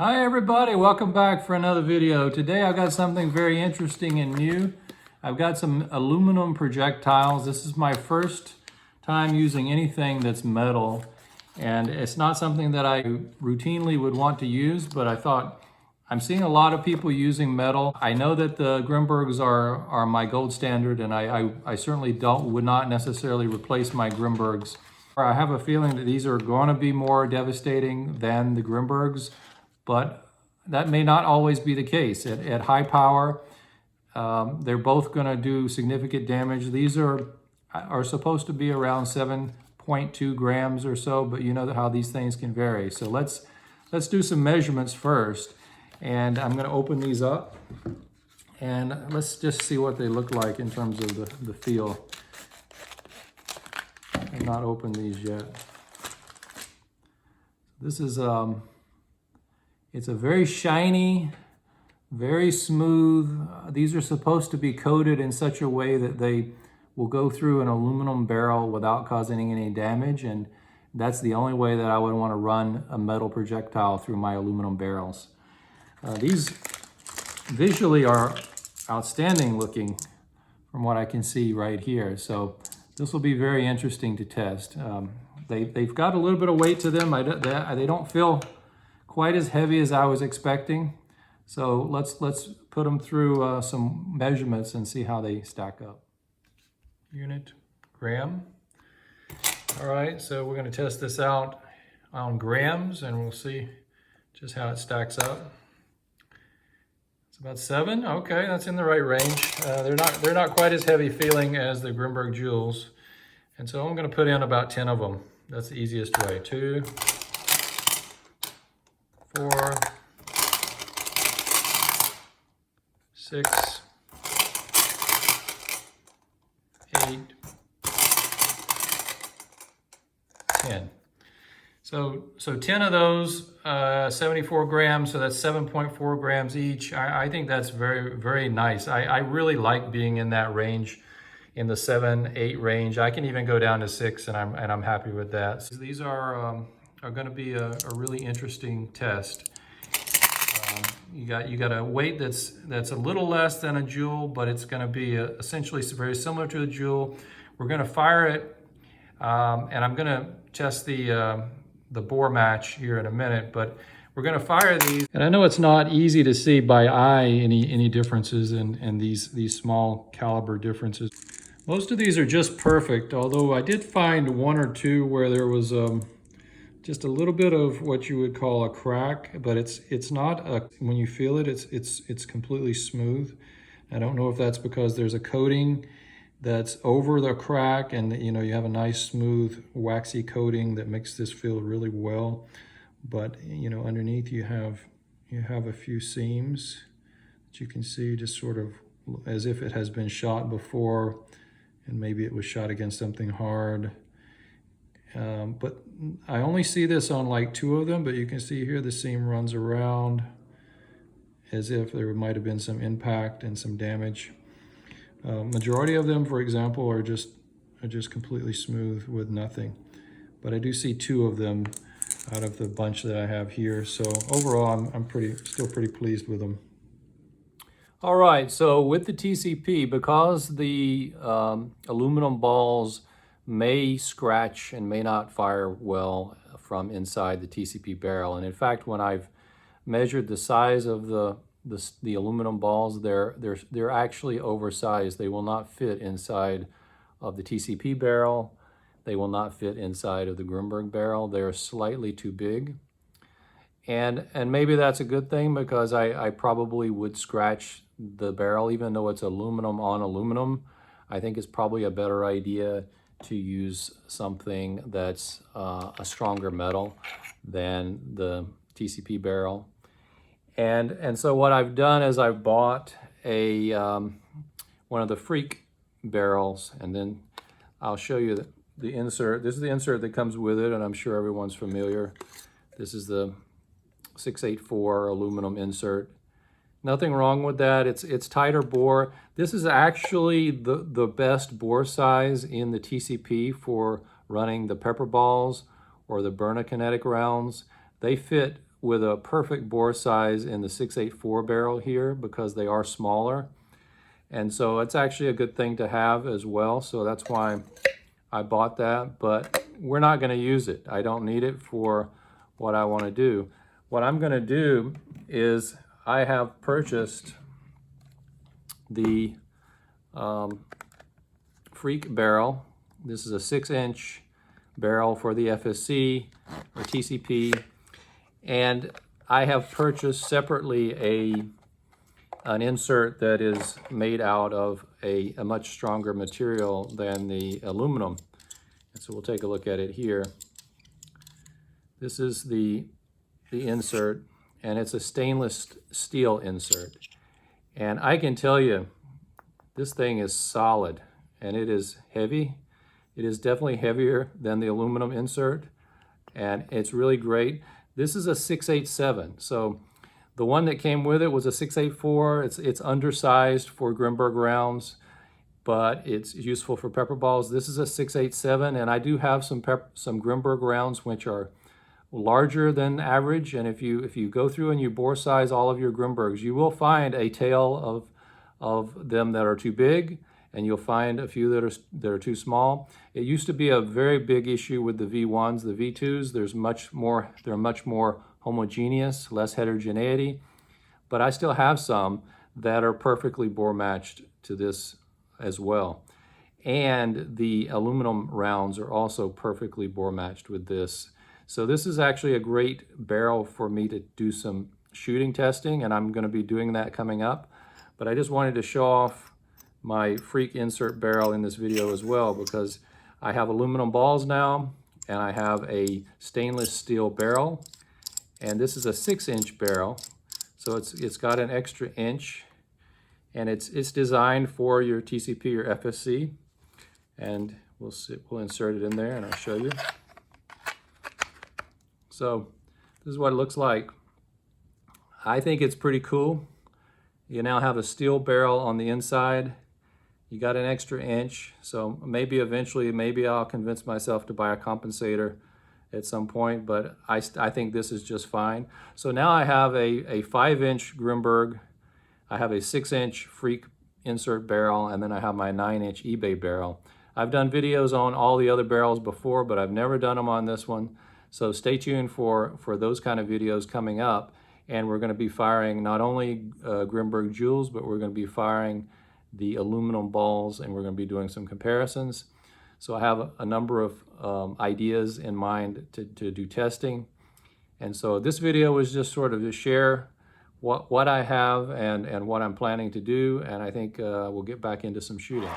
Hi everybody, welcome back for another video. Today I've got something very interesting and new. I've got some aluminum projectiles. This is my first time using anything that's metal, and it's not something that I routinely would want to use, but I thought I'm seeing a lot of people using metal. I know that the Grimburgs are my gold standard, and I certainly would not necessarily replace my Grimburgs. I have a feeling that these are going to be more devastating than the Grimburgs, but that may not always be the case. At high power, they're both going to do significant damage. These are supposed to be around 7.2 grams or so, but you know how these things can vary. So let's do some measurements first, and I'm going to open these up, and let's just see what they look like in terms of the feel. I've not opened these yet. This is it's a very shiny, very smooth. These are supposed to be coated in such a way that they will go through an aluminum barrel without causing any damage, and that's the only way that I would want to run a metal projectile through my aluminum barrels. These visually are outstanding looking from what I can see right here, so this will be very interesting to test. They've got a little bit of weight to them. They don't feel quite as heavy as I was expecting. So let's put them through some measurements and see how they stack up. Unit, gram. All right, so we're going to test this out on grams, and we'll see just how it stacks up. It's about 7. Okay, that's in the right range. They're not quite as heavy feeling as the Grimburg JULs, and so I'm going to put in about 10 of them. That's the easiest way. 2, 4, 6, 8, 10. So 10 of those, 74 grams, so that's 7.4 grams each. I think that's very, very nice. I really like being in that range, in the 7, 8 range. I can even go down to 6, and I'm happy with that. So these are going to be a really interesting test. You got a weight that's a little less than a JUL, but it's going to be essentially very similar to a JUL. We're going to fire it, and I'm going to test the bore match here in a minute, but we're going to fire these. And I know it's not easy to see by eye any differences in these small caliber differences. Most of these are just perfect, although I did find 1 or 2 where there was just a little bit of what you would call a crack, but it's not when you feel it, it's completely smooth. I don't know if that's because there's a coating that's over the crack, and you have a nice smooth waxy coating that makes this feel really well. But underneath you have a few seams that you can see, just sort of as if it has been shot before, and maybe it was shot against something hard. But I only see this on like 2 of them, but you can see here the seam runs around as if there might have been some impact and some damage. Majority of them, for example, are just completely smooth with nothing. But I do see 2 of them out of the bunch that I have here. So overall, I'm still pretty pleased with them. All right, so with the TCP, because the aluminum balls may scratch and may not fire well from inside the TCP barrel. And in fact, when I've measured the size of the aluminum balls, they're actually oversized. They will not fit inside of the TCP barrel. They will not fit inside of the Grimburg barrel. They're slightly too big. And maybe that's a good thing, because I probably would scratch the barrel, even though it's aluminum on aluminum. I think it's probably a better idea to use something that's a stronger metal than the TCP barrel. And so what I've done is I've bought one of the Freak barrels, and then I'll show you the insert. This is the insert that comes with it, and I'm sure everyone's familiar. This is the 684 aluminum insert. Nothing wrong with that. It's tighter bore. This is actually the best bore size in the TCP for running the Pepperballs or the Burna kinetic rounds. They fit with a perfect bore size in the 684 barrel here because they are smaller. And so it's actually a good thing to have as well. So that's why I bought that, but we're not going to use it. I don't need it for what I want to do. What I'm going to do is I have purchased the Freak barrel. This is a 6-inch barrel for the FSC or TCP, and I have purchased separately an insert that is made out of a much stronger material than the aluminum. And so we'll take a look at it here. This is the insert, and it's a stainless steel insert. And I can tell you, this thing is solid, and it is heavy. It is definitely heavier than the aluminum insert, and it's really great. This is a 687, so the one that came with it was a 684. It's undersized for Grimburg rounds, but it's useful for pepper balls. This is a 687, and I do have some Grimburg rounds which are larger than average. And if you go through and you bore size all of your Grimburgs, you will find a tail of them that are too big, and you'll find a few that are too small. It used to be a very big issue with the V1s. The V2s, they're much more homogeneous, less heterogeneity, but I still have some that are perfectly bore matched to this as well. And the aluminum rounds are also perfectly bore matched with this. So this is actually a great barrel for me to do some shooting testing, and I'm going to be doing that coming up. But I just wanted to show off my Freak insert barrel in this video as well, because I have aluminum balls now, and I have a stainless steel barrel. And this is a 6-inch barrel, so it's got an extra inch, and it's designed for your TCP or FSC. And we'll insert it in there, and I'll show you. So this is what it looks like. I think it's pretty cool. You now have a steel barrel on the inside. You got an extra inch, so maybe eventually, maybe I'll convince myself to buy a compensator at some point, but I think this is just fine. So now I have a 5-inch Grimburg, I have a 6-inch Freak insert barrel, and then I have my 9-inch eBay barrel. I've done videos on all the other barrels before, but I've never done them on this one. So stay tuned for those kind of videos coming up. And we're going to be firing not only Grimburg JULs, but we're going to be firing the aluminum balls, and we're going to be doing some comparisons. So I have a number of ideas in mind to do testing. And so this video was just sort of to share what I have and what I'm planning to do. And I think we'll get back into some shooting.